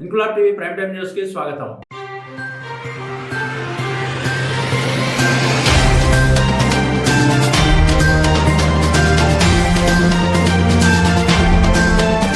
Inquilab TV prime time news కి స్వాగతం.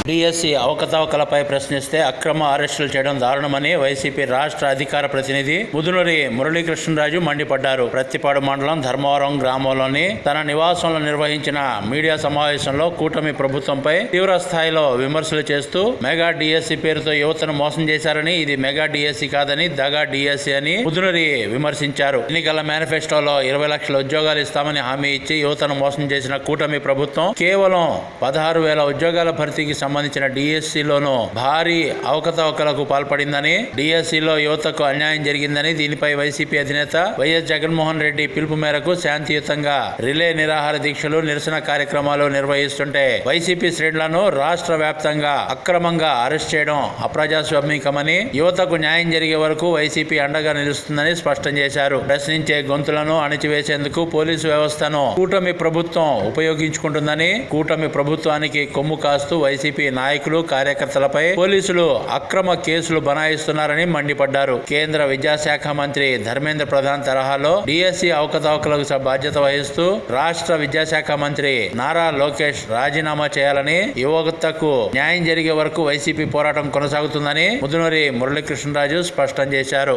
DSC అవకతవకలపై ప్రశ్నిస్తే అక్రమ అరెస్టులు చేయడం దారుణమని వైసీపీ రాష్ట్ర అధికార ప్రతినిధి ముదునూరి మురళీకృష్ణరాజు మండిపడ్డారు. ప్రత్తిపాడు మండలం ధర్మవరం గ్రామంలోని తన నివాసంలో నిర్వహించిన మీడియా సమావేశంలో కూటమి ప్రభుత్వంపై తీవ్ర స్థాయిలో విమర్శలు చేస్తూ మెగా డిఎస్సి పేరుతో యువతను మోసం చేశారని, ఇది మెగా డిఎస్సి కాదని దగా డిఎస్సి అని ముదునూరి విమర్శించారు. ఎన్నికల మేనిఫెస్టోలో 20 లక్షల ఉద్యోగాలు ఇస్తామని హామీ ఇచ్చి యువతను మోసం చేసిన కూటమి ప్రభుత్వం కేవలం 16,000 ఉద్యోగాల భర్తీకి సంబంధించిన డిఎస్సిలోనూ భారీ అవకతవకలకు పాల్పడిందని, డిఎస్సిలో యువతకు అన్యాయం జరిగిందని, దీనిపై వైసీపీ అధినేత వైఎస్ జగన్మోహన్ రెడ్డి పిలుపు మేరకు శాంతియుతంగా రిలే నిరాహార దీక్షలు, నిరసన కార్యక్రమాలు నిర్వహిస్తుంటే వైసీపీ శ్రేణులను రాష్ట్ర వ్యాప్తంగా అక్రమంగా అరెస్ట్ చేయడం అప్రజాస్వామికమని, యువతకు న్యాయం జరిగే వరకు వైసీపీ అండగా నిలుస్తుందని స్పష్టం చేశారు. ప్రశ్నించే గొంతులను అణిచివేసేందుకు పోలీసు వ్యవస్థను కూటమి ప్రభుత్వం ఉపయోగించుకుంటుందని, కూటమి ప్రభుత్వానికి కొమ్ము కాస్తూ వైసీపీ నాయకులు, కార్యకర్తలపై పోలీసులు అక్రమ కేసులు బనాయిస్తున్నారని మండిపడ్డారు. కేంద్ర విద్యాశాఖ మంత్రి ధర్మేంద్ర ప్రధాన్ తరహాలో డిఎస్సి అవకతవకలకు బాధ్యత వహిస్తూ రాష్ట్ర విద్యాశాఖ మంత్రి నారా లోకేష్ రాజీనామా చేయాలని, యువతకు న్యాయం జరిగే వరకు వైసీపీ పోరాటం కొనసాగుతుందని ముదునూరి మురళీకృష్ణరాజు స్పష్టం చేశారు.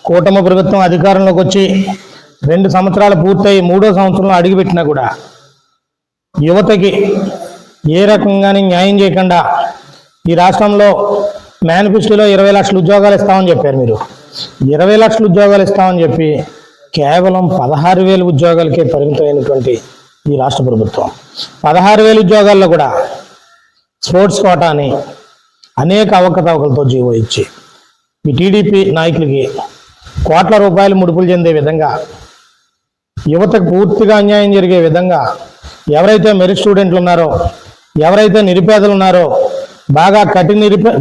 కూటమి ప్రభుత్వం అధికారంలోకి వచ్చి 2 సంవత్సరాలు పూర్తయి 3వ సంవత్సరంలో అడుగుపెట్టినా కూడా యువతకి ఏ రకంగానే న్యాయం చేయకుండా ఈ రాష్ట్రంలో మేనిఫెస్టోలో 20 లక్షల ఉద్యోగాలు ఇస్తామని చెప్పారు. మీరు 20 లక్షల ఉద్యోగాలు ఇస్తామని చెప్పి కేవలం 16,000 ఉద్యోగాలకే పరిమితమైనటువంటి ఈ రాష్ట్ర ప్రభుత్వం 16,000 ఉద్యోగాల్లో కూడా స్పోర్ట్స్ కోటా అని అనేక అవకతవకలతో జీవో ఇచ్చి ఈ టీడీపీ నాయకులకి కోట్ల రూపాయలు ముడుపులు చెందే విధంగా, యువతకు పూర్తిగా అన్యాయం జరిగే విధంగా, ఎవరైతే మెరిట్ స్టూడెంట్లు ఉన్నారో, ఎవరైతే నిరుపేదలు ఉన్నారో, బాగా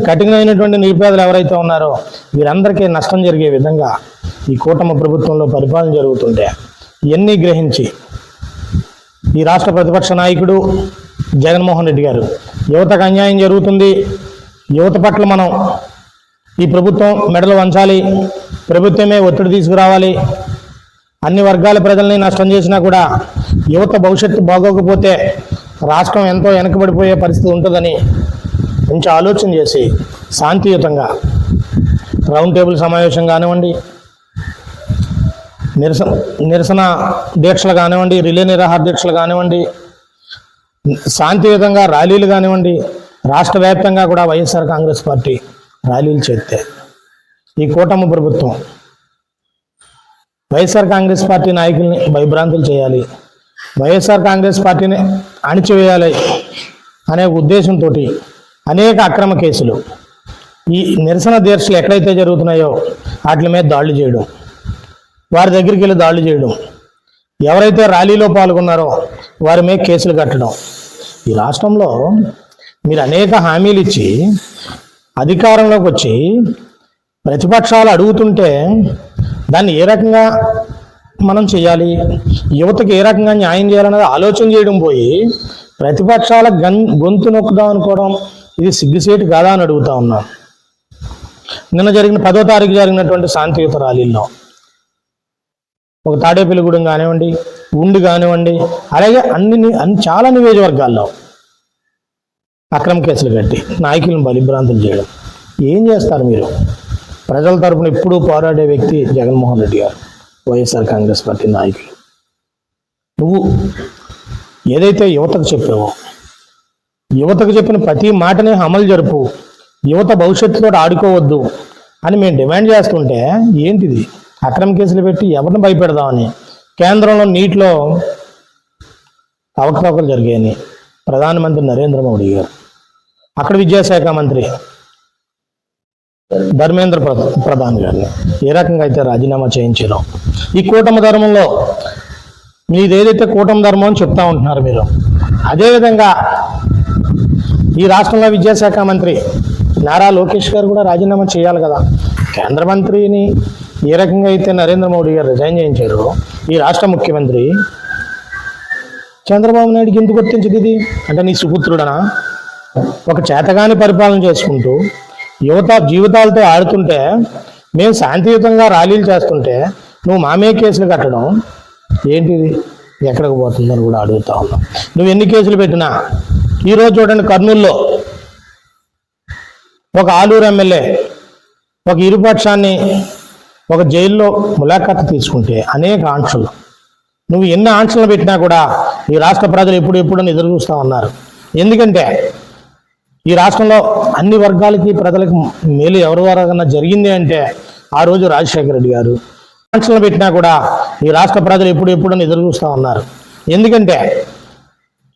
కఠినమైనటువంటి నిరుపేదలు ఎవరైతే ఉన్నారో వీరందరికీ నష్టం జరిగే విధంగా ఈ కూటమి ప్రభుత్వంలో పరిపాలన జరుగుతుంటే ఇవన్నీ గ్రహించి ఈ రాష్ట్ర ప్రతిపక్ష నాయకుడు జగన్మోహన్ రెడ్డి గారు యువతకు అన్యాయం జరుగుతుంది, యువత పట్ల మనం ఈ ప్రభుత్వం మెడలు వంచాలి, ప్రభుత్వమే ఒత్తిడి తీసుకురావాలి, అన్ని వర్గాల ప్రజల్ని నష్టం చేసినా కూడా యువత భవిష్యత్తు బాగోకపోతే రాష్ట్రం ఎంతో వెనకబడిపోయే పరిస్థితి ఉంటుందని మంచి ఆలోచన చేసి శాంతియుతంగా రౌండ్ టేబుల్ సమావేశం కానివ్వండి, నిరసన దీక్షలు కానివ్వండి, రిలే నిరాహార దీక్షలు కానివ్వండి, శాంతియుతంగా ర్యాలీలు కానివ్వండి, రాష్ట్ర వ్యాప్తంగా కూడా వైఎస్ఆర్ కాంగ్రెస్ పార్టీ ర్యాలీలు చేస్తే ఈ కూటమి ప్రభుత్వం వైఎస్ఆర్ కాంగ్రెస్ పార్టీ నాయకుల్ని భయభ్రాంతులు చేయాలి, వైఎస్ఆర్ కాంగ్రెస్ పార్టీని అణిచివేయాలి అనే ఉద్దేశంతో అనేక అక్రమ కేసులు, ఈ నిరసన దీక్షలు ఎక్కడైతే జరుగుతున్నాయో వాటి మీద దాడులు చేయడం, వారి దగ్గరికి వెళ్ళి దాడులు చేయడం, ఎవరైతే ర్యాలీలో పాల్గొన్నారో వారి మీద కేసులు కట్టడం. ఈ రాష్ట్రంలో మీరు అనేక హామీలు ఇచ్చి అధికారంలోకి వచ్చి ప్రతిపక్షాలు అడుగుతుంటే దాన్ని ఏ రకంగా మనం చేయాలి, యువతకు ఏ రకంగా న్యాయం చేయాలన్నది ఆలోచన చేయడం పోయి ప్రతిపక్షాల గొంతు నొక్కుదాం అనుకోవడం ఇది సిగ్గుసేటు కాదా అని అడుగుతా ఉన్నాను. నిన్న 10వ తారీఖు జరిగినటువంటి శాంతియుత ర్యాలీల్లో ఒక తాడేపల్లిగూడెం కానివ్వండి, ఉండి కానివ్వండి, అలాగే చాలా నియోజకవర్గాల్లో అక్రమ కేసులు కట్టి నాయకులను బలిభ్రాంతులు చేయడం. ఏం చేస్తారు మీరు? ప్రజల తరపున ఎప్పుడూ పోరాడే వ్యక్తి జగన్మోహన్ రెడ్డి గారు, వైఎస్ఆర్ కాంగ్రెస్ పార్టీ నాయకులు. నువ్వు ఏదైతే యువతకు చెప్పావో, యువతకు చెప్పిన ప్రతి మాటనే అమలు జరుపు, యువత భవిష్యత్తుతో ఆడుకోవద్దు అని మేము డిమాండ్ చేస్తుంటే ఏంటిది? అక్రమ కేసులు పెట్టి ఎవరిని భయపెడదామని కేంద్రంలో నీటిలో అవకతవకలు జరిగాయని ప్రధానమంత్రి నరేంద్ర మోడీ గారు, అక్కడ విద్యాశాఖ మంత్రి ధర్మేంద్ర ప్రధాన్ గారిని ఏ రకంగా అయితే రాజీనామా చేయించారో, ఈ కూటమి ధర్మంలో మీది ఏదైతే కూటమి ధర్మం అని చెప్తా ఉంటున్నారు మీరు, అదేవిధంగా ఈ రాష్ట్రంలో విద్యాశాఖ మంత్రి నారా లోకేష్ గారు కూడా రాజీనామా చేయాలి కదా. కేంద్ర మంత్రిని ఏ రకంగా అయితే నరేంద్ర మోడీ గారు రిజైన్ చేయించారో ఈ రాష్ట్ర ముఖ్యమంత్రి చంద్రబాబు నాయుడికి ఎందుకు గుర్తించదు ఇది? అంటే నీ సుపుత్రుడనా? ఒక చేతగాని పరిపాలన చేసుకుంటూ యువత జీవితాలతో ఆడుతుంటే, మేము శాంతియుతంగా ర్యాలీలు చేస్తుంటే నువ్వు మామే కేసులు కట్టడం ఏంటిది? ఎక్కడికి పోతుందని కూడా అడుగుతా ఉన్నాం. నువ్వు ఎన్ని కేసులు పెట్టినా ఈరోజు చూడండి, కర్నూలులో ఒక ఆలూరు ఎమ్మెల్యే ఒక ఇరుపక్షాన్ని ఒక జైల్లో ములాఖాతు తీసుకుంటే అనేక ఆంక్షలు, నువ్వు ఎన్ని ఆంక్షలు పెట్టినా కూడా ఈ రాష్ట్ర ప్రజలు ఎప్పుడని ఎదురు చూస్తూ ఉన్నారు. ఎందుకంటే ఈ రాష్ట్రంలో అన్ని వర్గాలకి ప్రజలకు మేలు ఎవరి వరకన్నా జరిగింది అంటే ఆ రోజు రాజశేఖర రెడ్డి గారు. ఆంక్షలు పెట్టినా కూడా ఈ రాష్ట్ర ప్రజలు ఎప్పుడని ఎదురు చూస్తూ ఉన్నారు. ఎందుకంటే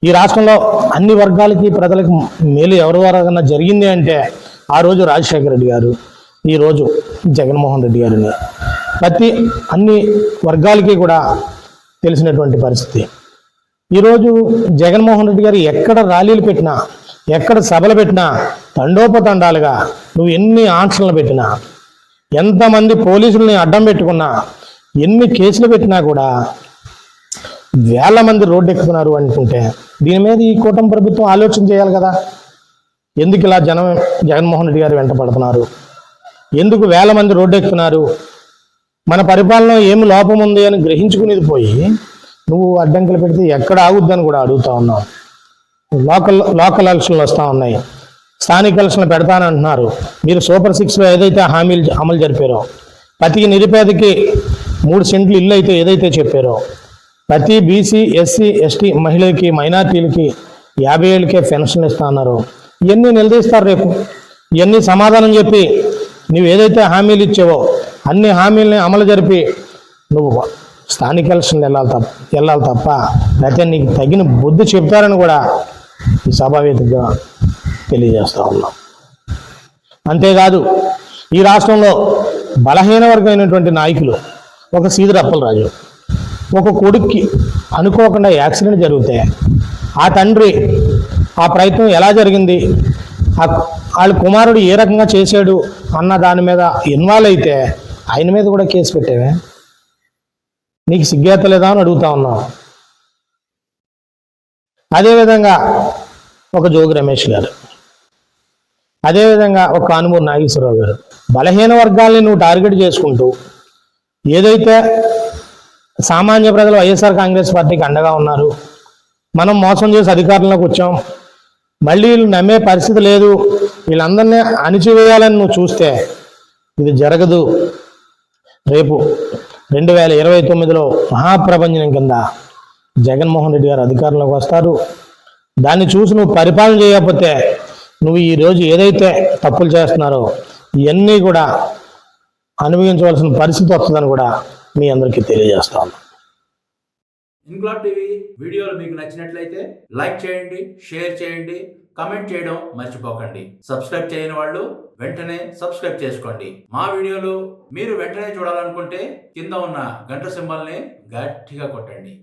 ఈ రాష్ట్రంలో అన్ని వర్గాలకి ప్రజలకు మేలు ఎవరి వరకన్నా జరిగింది అంటే ఆ రోజు రాజశేఖర రెడ్డి గారు, ఈరోజు జగన్మోహన్ రెడ్డి గారిని ప్రతి అన్ని వర్గాలకి కూడా తెలిసినటువంటి పరిస్థితి. ఈరోజు జగన్మోహన్ రెడ్డి గారు ఎక్కడ ర్యాలీలు పెట్టినా, ఎక్కడ సభలు పెట్టినా తండోపతండాలుగా నువ్వు ఎన్ని ఆంక్షలు పెట్టినా, ఎంతమంది పోలీసుల్ని అడ్డం పెట్టుకున్నా, ఎన్ని కేసులు పెట్టినా కూడా వేల మంది రోడ్డు ఎక్కుతున్నారు అనుకుంటే దీని మీద ఈ కూటమి ప్రభుత్వం ఆలోచన చేయాలి కదా. ఎందుకు ఇలా జగన్మోహన్ రెడ్డి గారు వెంట పడుతున్నారు? ఎందుకు వేల మంది రోడ్డు ఎక్కుతున్నారు? మన పరిపాలన ఏమి లోపం ఉంది అని గ్రహించుకునేది పోయి నువ్వు అడ్డంకులు పెడితే ఎక్కడ ఆగుద్దని కూడా అడుగుతా ఉన్నావు. లోకల్ ఎలక్షన్లు వస్తూ ఉన్నాయి, స్థానిక ఎలక్షన్లు పెడతానంటున్నారు. మీరు సూపర్ 6లో ఏదైతే హామీలు అమలు జరిపారో, ప్రతి నిరుపేదకి 3 సెంట్లు ఇల్లు అయితే ఏదైతే చెప్పారో, ప్రతి బీసీ ఎస్సీ ఎస్టీ మహిళలకి మైనార్టీలకి 50 ఏళ్ళకే పెన్షన్ ఇస్తా అన్నారు. ఇవన్నీ నిలదీస్తారు రేపు. ఇవన్నీ సమాధానం చెప్పి నువ్వు ఏదైతే హామీలు ఇచ్చావో అన్ని హామీలని అమలు జరిపి నువ్వు స్థానిక ఎలక్షన్లు వెళ్ళాలి తప్ప లేకపోతే నీకు తగిన బుద్ధి చెప్తారని కూడా ఈ సభావేదికగా తెలియజేస్తూ ఉన్నాం. అంతేకాదు, ఈ రాష్ట్రంలో బలహీన వర్గమైనటువంటి నాయకులు, ఒక సీదిరి అప్పలరాజు, ఒక కొడుక్కి అనుకోకుండా యాక్సిడెంట్ జరిగితే ఆ తండ్రి ఆ ప్రయత్నం ఎలా జరిగింది, వాళ్ళ కుమారుడు ఏ రకంగా చేశాడు అన్న దాని మీద ఇన్వాల్వ్ అయితే ఆయన మీద కూడా కేసు పెట్టావే, నీకు సిగ్గేత్తలేదా అని అడుగుతా ఉన్నాం. అదేవిధంగా ఒక జోగి రమేష్ గారు, అదేవిధంగా ఒక కానుమూరు నాగేశ్వరరావు గారు, బలహీన వర్గాల్ని నువ్వు టార్గెట్ చేసుకుంటూ ఏదైతే సామాన్య ప్రజలు వైఎస్ఆర్ కాంగ్రెస్ పార్టీకి అండగా ఉన్నారు, మనం మోసం చేసి అధికారంలోకి వచ్చాం, మళ్ళీ వీళ్ళు నమ్మే పరిస్థితి లేదు, వీళ్ళందరినీ అణిచివేయాలని నువ్వు చూస్తే ఇది జరగదు. రేపు 2029లో మహాప్రపంచం కింద జగన్మోహన్ రెడ్డి గారు అధికారంలోకి వస్తారు. దాన్ని చూసి నువ్వు పరిపాలన చేయకపోతే నువ్వు ఈరోజు ఏదైతే తప్పులు చేస్తున్నారో ఇవన్నీ కూడా అనుభవించవలసిన పరిస్థితి వస్తుందని కూడా మీ అందరికీ తెలియజేస్తాను. ఇన్క్లాబ్ టీవీ వీడియోలు మీకు నచ్చినట్లయితే లైక్ చేయండి, షేర్ చేయండి, కమెంట్ చేయడం మర్చిపోకండి. సబ్స్క్రైబ్ చేయని వాళ్ళు వెంటనే సబ్స్క్రైబ్ చేసుకోండి. మా వీడియోలు మీరు వెంటనే చూడాలనుకుంటే కింద ఉన్న గంట సింబల్ని గట్టిగా కొట్టండి.